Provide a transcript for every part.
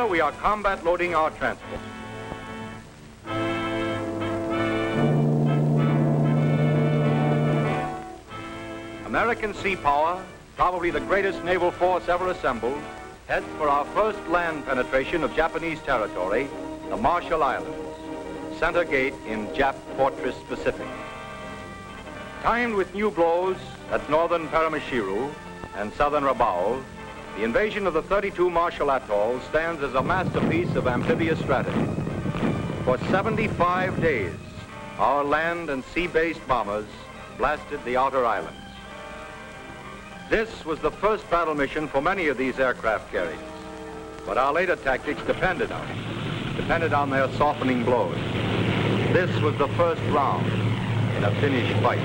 Here we are combat loading our transport. American sea power, probably the greatest naval force ever assembled, heads for our first land penetration of Japanese territory, the Marshall Islands, center gate in Jap Fortress Pacific. Timed with new blows at northern Paramashiru and southern Rabaul, the invasion of the 32 Marshall Atolls stands as a masterpiece of amphibious strategy. For 75 days, our land and sea-based bombers blasted the outer islands. This was the first battle mission for many of these aircraft carriers, but our later tactics depended on their softening blows. This was the first round in a finished fight.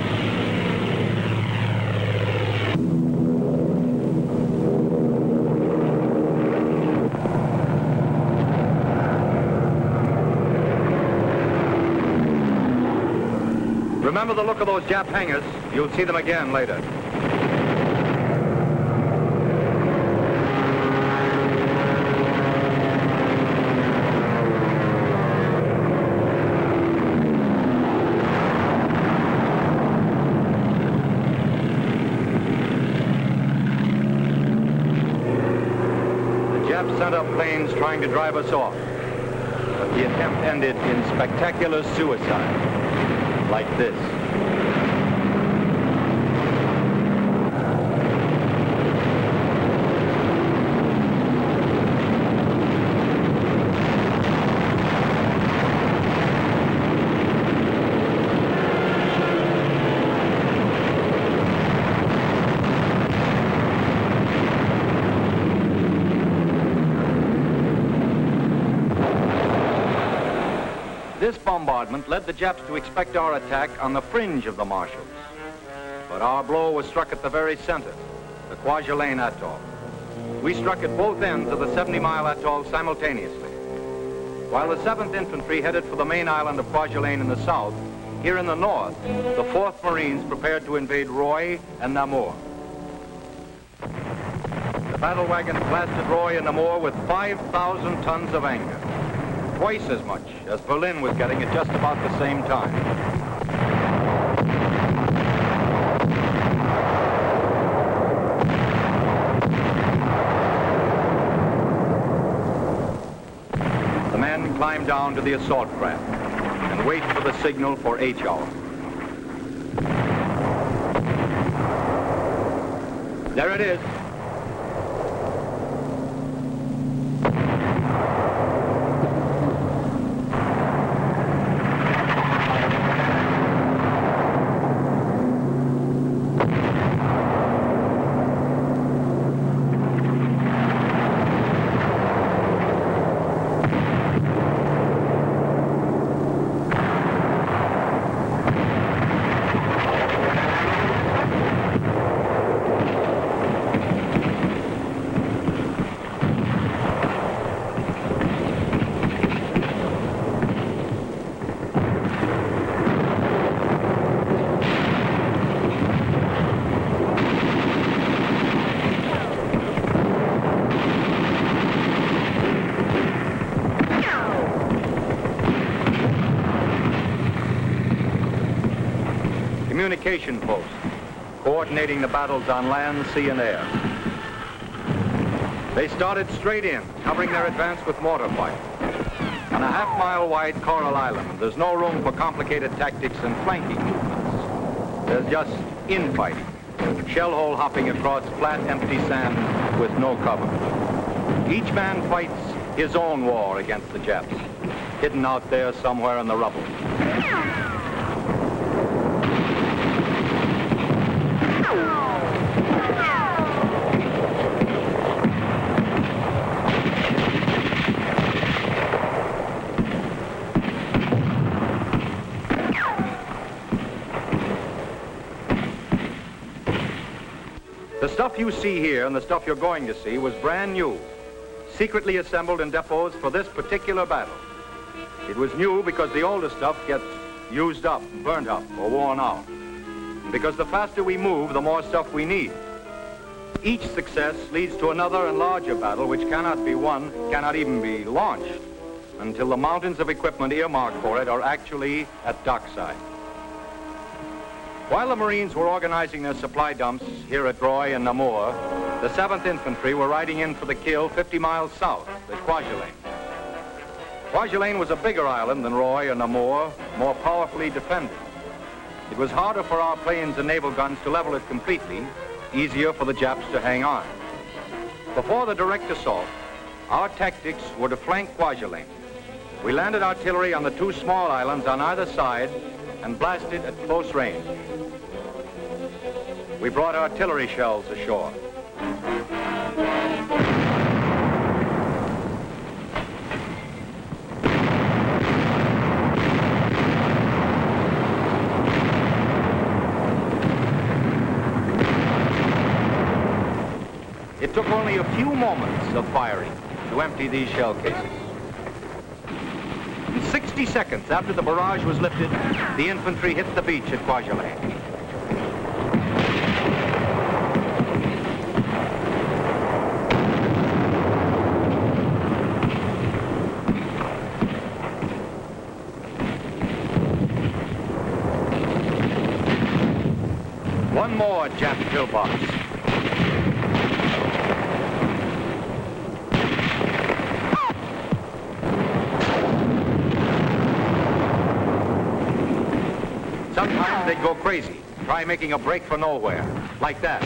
Remember the look of those Jap hangars? You'll see them again later. Sent up planes trying to drive us off, but the attempt ended in spectacular suicide, like this. This bombardment led the Japs to expect our attack on the fringe of the Marshalls. But our blow was struck at the very center, the Kwajalein Atoll. We struck at both ends of the 70-mile atoll simultaneously. While the 7th Infantry headed for the main island of Kwajalein in the south, here in the north, the 4th Marines prepared to invade Roi-Namur. The battle wagons blasted Roi-Namur with 5,000 tons of anger. Twice as much as Berlin was getting at just about the same time. The men climb down to the assault craft and wait for the signal for H-hour. There it is. Communication post, coordinating the battles on land, sea, and air. They started straight in, covering their advance with mortar fire. On a half-mile-wide coral island, there's no room for complicated tactics and flanking movements. There's just infighting, shell hole hopping across flat, empty sand with no cover. Each man fights his own war against the Japs, hidden out there somewhere in the rubble. The stuff you see here and the stuff you're going to see was brand new, secretly assembled in depots for this particular battle. It was new because the older stuff gets used up, burnt up, or worn out. And because the faster we move, the more stuff we need. Each success leads to another and larger battle which cannot be won, cannot even be launched, until the mountains of equipment earmarked for it are actually at dockside. While the Marines were organizing their supply dumps here at Roi-Namur, the 7th Infantry were riding in for the kill 50 miles south at Kwajalein. Kwajalein was a bigger island than Roi-Namur, more powerfully defended. It was harder for our planes and naval guns to level it completely, easier for the Japs to hang on. Before the direct assault, our tactics were to flank Kwajalein. We landed artillery on the two small islands on either side and blasted at close range. We brought artillery shells ashore. It took only a few moments of firing to empty these shell cases. In 60 seconds after the barrage was lifted, the infantry hit the beach at Kwajalein. One more Jap pillbox. Sometimes they'd go crazy, try making a break for nowhere, like that.